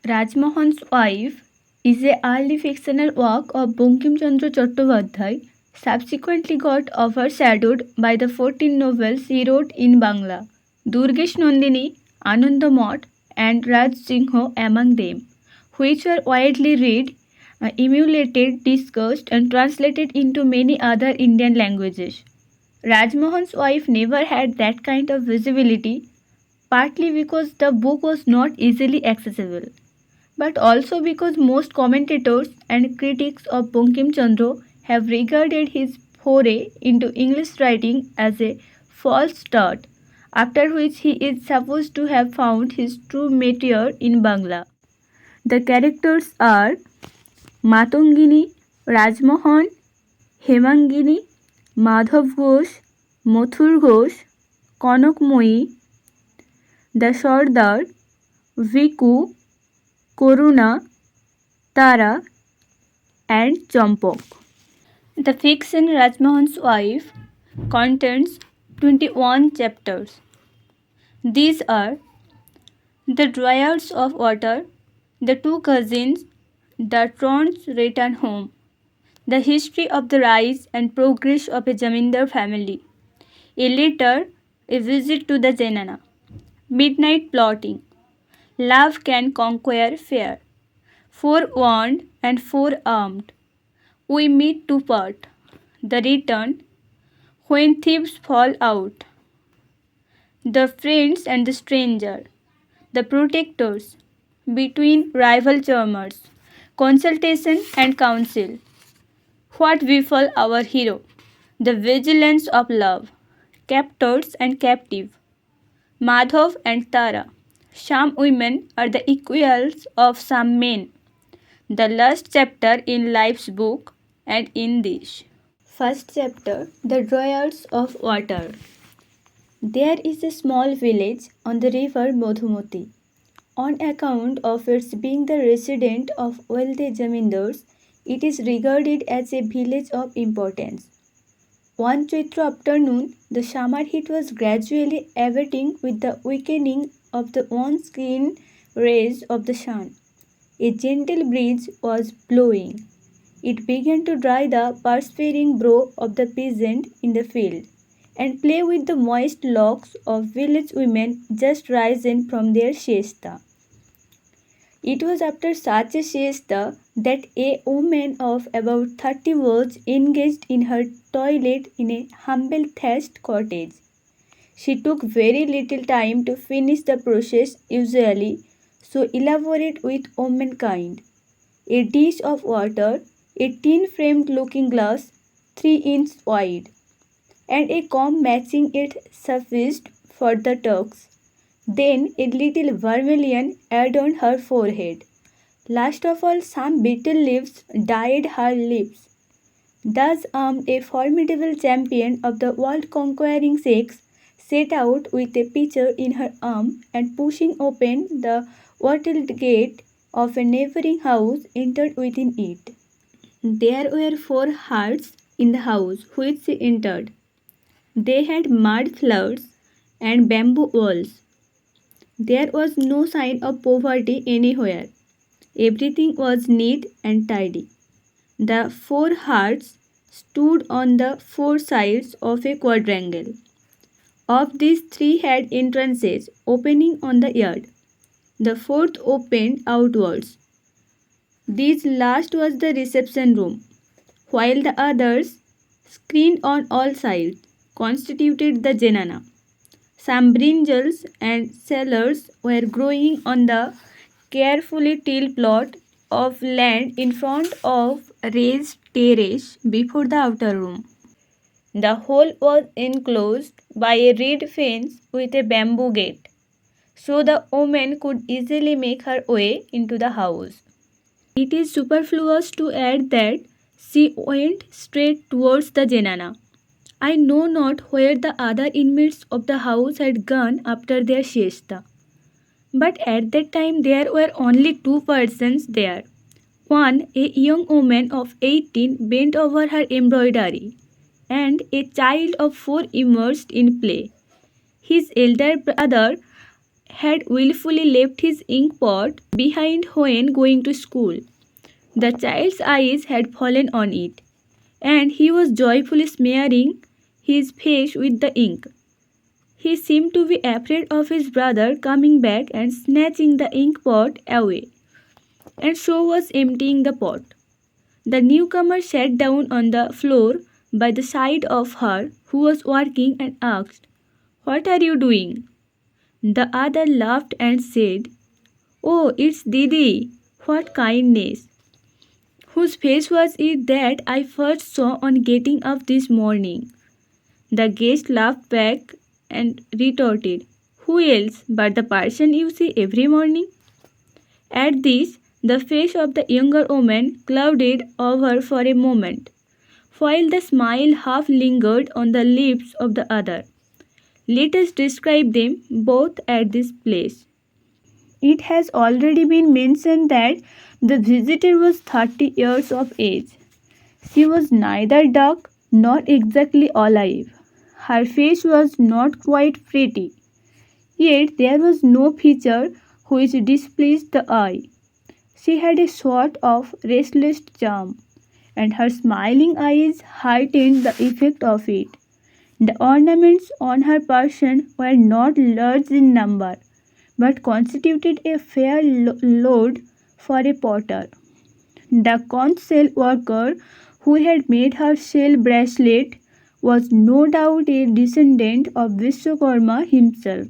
Rajmohan's Wife is a early fictional work of Bankim Chandra Chattopadhyay, subsequently got overshadowed by the 14 novels he wrote in Bangla. Durgesh Nandini, Anandamot, and Raj Singh among them, which were widely read, emulated, discussed, and translated into many other Indian languages. Rajmohan's Wife never had that kind of visibility, partly because the book was not easily accessible, but also because most commentators and critics of Bankim Chandra have regarded his foray into English writing as a false start, after which he is supposed to have found his true métier in Bangla. The characters are Matangini, Rajmohan, Hemangini, Madhav Ghosh, Mathur Ghosh, Konakmoyi, the Sardar, Viku, Koruna, Tara, and Champak. The fiction Rajmohan's Wife contains 21 chapters. These are The Dryads of Water, The Two Cousins, The Tron's Return Home, The History of the Rise and Progress of a Zamindar Family, A Letter, A Visit to the Zenana, Midnight Plotting, Love Can Conquer Fear, Forewarned and Forearmed, We Meet to Part, The Return, When Thieves Fall Out, The Friends and the Stranger, The Protectors, Between Rival Charmers, Consultation and Counsel, What Befell Our Hero, The Vigilance of Love, Captors and Captive, Madhav and Tara. Some women are the equals of some men. The last chapter in Life's book and in this. First chapter, The Dryads of Water. There is a small village on the river Madhumati. On account of its being the residence of wealthy zamindars, it is regarded as a village of importance. One Chaitra afternoon, the summer heat was gradually abating with the weakening of the once keen rays of the sun. A gentle breeze was blowing. It began to dry the perspiring brow of the peasant in the field, and play with the moist locks of village women just risen from their siesta. It was after such a siesta that a woman of about 30 was engaged in her toilet in a humble thatched cottage. She took very little time to finish the process, usually so elaborate with womankind. A dish of water, a tin framed looking glass 3 inches wide, and a comb matching it sufficed for the talks. Then a little vermilion adorned her forehead. Last of all, some betel leaves dyed her lips. Thus armed, a formidable champion of the world-conquering sex set out with a pitcher in her arm and pushing open the wattled gate of a neighboring house entered within it. There were 4 hearths in the house which she entered. They had mud floors and bamboo walls. There was no sign of poverty anywhere. Everything was neat and tidy. The 4 hearths stood on the 4 sides of a quadrangle. Of these, 3 had entrances opening on the yard. The 4th opened outwards. This last was the reception room, while the others, screened on all sides, constituted the zenana. Some brinjals and cellars were growing on the carefully tilled plot of land in front of a raised terrace before the outer room. The whole was enclosed by a reed fence with a bamboo gate, so the woman could easily make her way into the house. It is superfluous to add that she went straight towards the zenana. I know not where the other inmates of the house had gone after their siesta, but at that time there were only 2 persons there. One, a young woman of 18, bent over her embroidery, and a child of 4 immersed in play. His elder brother, had willfully left his ink pot behind when going to school. The child's eyes had fallen on it, and he was joyfully smearing his face with the ink. He seemed to be afraid of his brother coming back and snatching the ink pot away, and so was emptying the pot. The newcomer sat down on the floor by the side of her who was working and asked, "What are you doing?" The other laughed and said, "Oh, it's Didi. What kindness! Whose face was it that I first saw on getting up this morning?" The guest laughed back and retorted, "Who else but the person you see every morning?" At this, the face of the younger woman clouded over for a moment, while the smile half lingered on the lips of the other. Let us describe them both at this place. It has already been mentioned that the visitor was 30 years of age. She was neither dark nor exactly alive. Her face was not quite pretty, yet there was no feature which displeased the eye. She had a sort of restless charm, and her smiling eyes heightened the effect of it. The ornaments on her person were not large in number, but constituted a fair load for a potter. The conch shell worker who had made her shell bracelet was no doubt a descendant of Vishwakarma himself.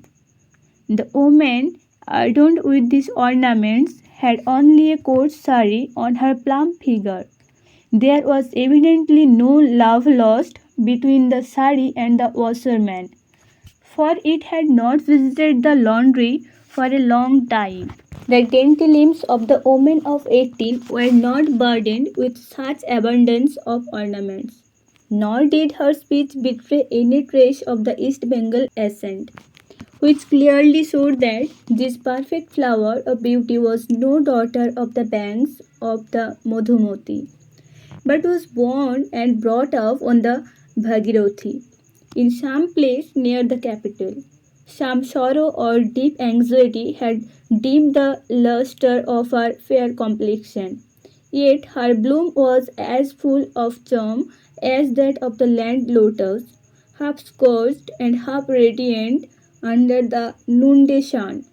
The woman, adorned with these ornaments, had only a coarse sari on her plump figure. There was evidently no love lost between the sari and the washerman, for it had not visited the laundry for a long time. The dainty limbs of the woman of 18 were not burdened with such abundance of ornaments, nor did her speech betray any trace of the East Bengal accent, which clearly showed that this perfect flower of beauty was no daughter of the banks of the Madhumati, but was born and brought up on the Bhagirathi, in some place near the capital. Some sorrow or deep anxiety had dimmed the luster of her fair complexion, yet her bloom was as full of charm as that of the land lotus, half scorched and half radiant under the noonday sun.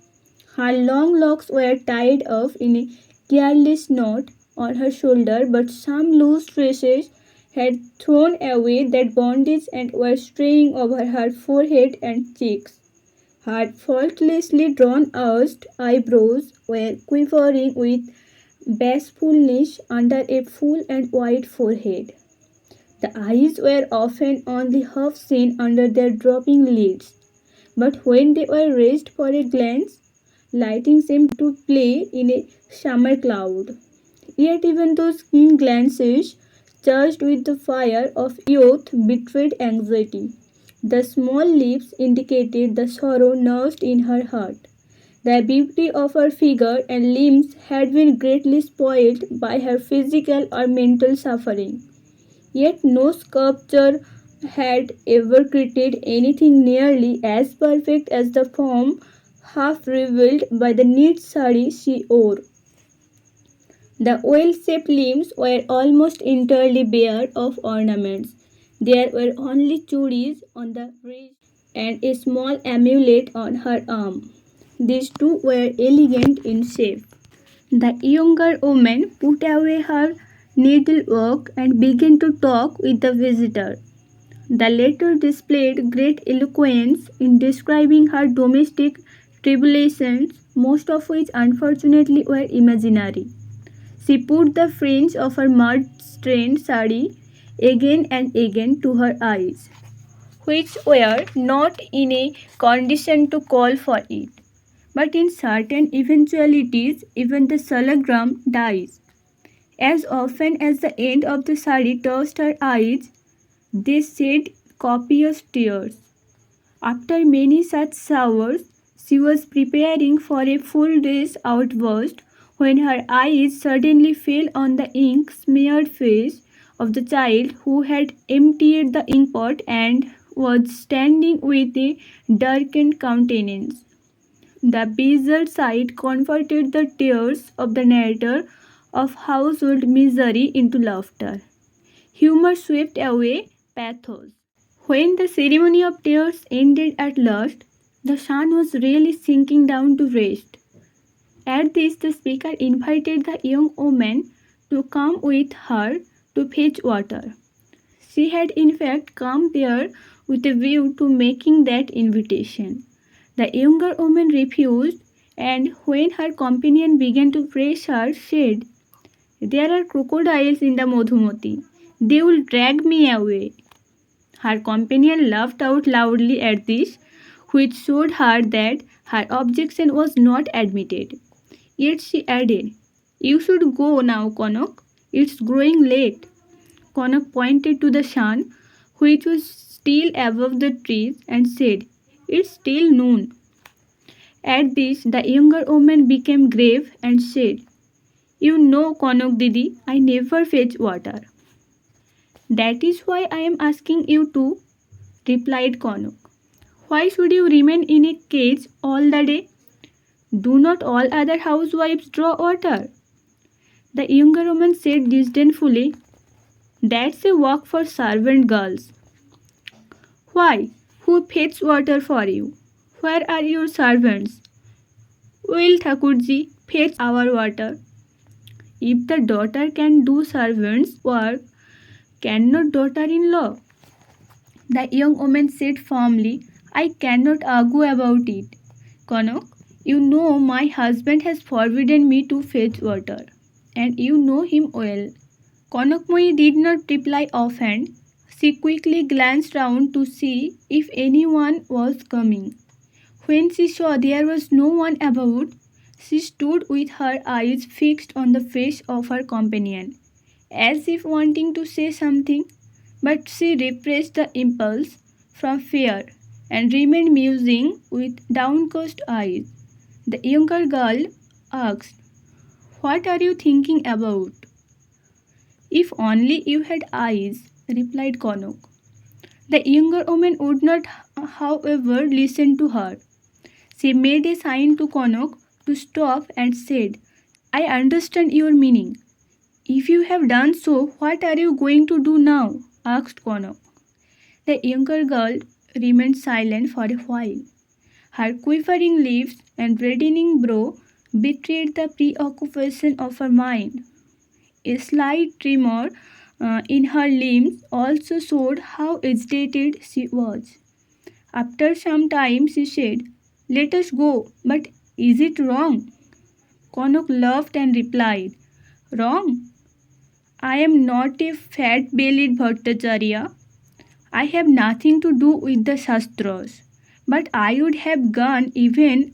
Her long locks were tied up in a careless knot on her shoulder, but some loose tresses had thrown away that bondage and were straying over her forehead and cheeks. Her faultlessly drawn out eyebrows were quivering with bashfulness under a full and wide forehead. The eyes were often only half seen under their dropping lids, but when they were raised for a glance, lighting seemed to play in a summer cloud. Yet even those keen glances, charged with the fire of youth, betrayed anxiety. The small lips indicated the sorrow nursed in her heart. The beauty of her figure and limbs had been greatly spoiled by her physical or mental suffering. Yet no sculptor had ever created anything nearly as perfect as the form half revealed by the neat sari she wore. The well-shaped limbs were almost entirely bare of ornaments. There were only churis on the wrist and a small amulet on her arm. These two were elegant in shape. The younger woman put away her needlework and began to talk with the visitor. The latter displayed great eloquence in describing her domestic tribulations, most of which unfortunately were imaginary. She put the fringe of her mud-stained sari again and again to her eyes, which were not in a condition to call for it. But in certain eventualities, even the salagram dies. As often as the end of the sari touched her eyes, they shed copious tears. After many such showers, she was preparing for a full day's outburst when her eyes suddenly fell on the ink smeared face of the child who had emptied the inkpot and was standing with a darkened countenance. The bizarre sight converted the tears of the narrator of household misery into laughter. Humor swept away pathos. When the ceremony of tears ended at last, the sun was really sinking down to rest. At this, the speaker invited the young woman to come with her to fetch water. She had in fact come there with a view to making that invitation. The younger woman refused, and when her companion began to press her, said, "There are crocodiles in the Madhumati. They will drag me away." Her companion laughed out loudly at this, which showed her that her objection was not admitted. Yet she added, "You should go now, Konok. It's growing late." Konok pointed to the sun, which was still above the trees, and said, "It's still noon." At this, the younger woman became grave and said, "You know, Konok Didi, I never fetch water." "That is why I am asking you to," replied Konok. "Why should you remain in a cage all the day? Do not all other housewives draw water?" The younger woman said disdainfully, "That's a work for servant girls." "Why? Who fetches water for you? Where are your servants?" "Will Thakurji fetch our water." "If the daughter can do servants' work, cannot daughter-in-law?" The young woman said firmly, "I cannot argue about it. Konok, you know my husband has forbidden me to fetch water, and you know him well." Konokmoi did not reply offhand. She quickly glanced round to see if anyone was coming. When she saw there was no one about, she stood with her eyes fixed on the face of her companion, as if wanting to say something, but she repressed the impulse from fear and remained musing with downcast eyes. The younger girl asked, "What are you thinking about?" "If only you had eyes," replied Konok. The younger woman would not, however, listen to her. She made a sign to Konok to stop and said, "I understand your meaning." "If you have done so, what are you going to do now?" asked Konok. The younger girl remained silent for a while. Her quivering lips and reddening brow betrayed the preoccupation of her mind. A slight tremor in her limbs also showed how agitated she was. After some time she said, "Let us go, but is it wrong?" Konok laughed and replied, "Wrong? I am not a fat-bellied Bhattacharya. I have nothing to do with the Shastras, but I would have gone even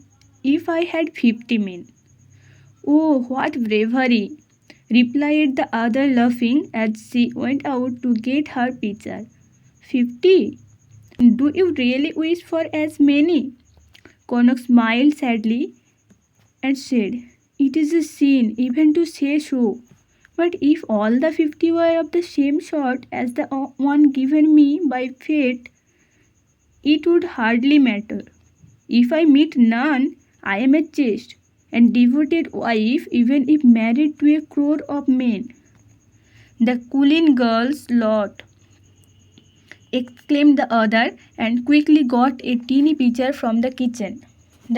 if I had 50 men." "Oh, what bravery!" replied the other, laughing as she went out to get her pitcher. 50? Do you really wish for as many?" Konok smiled sadly and said, "It is a sin even to say so. But if all the 50 were of the same sort as the one given me by fate, it would hardly matter. If I meet none, I am a chaste and devoted wife, even if married to a crore of men." "The Kulin girl's lot!" exclaimed the other, and quickly got a teeny pitcher from the kitchen.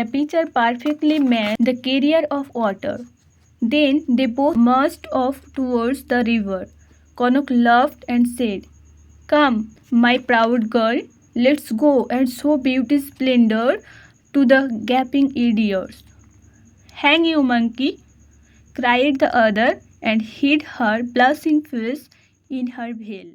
The pitcher perfectly matched the carrier of water. Then they both marched off towards the river. Konok laughed and said, "Come, my proud girl, let's go and show beauty's splendor to the gaping idiots." "Hang you, monkey!" cried the other, and hid her blushing face in her veil.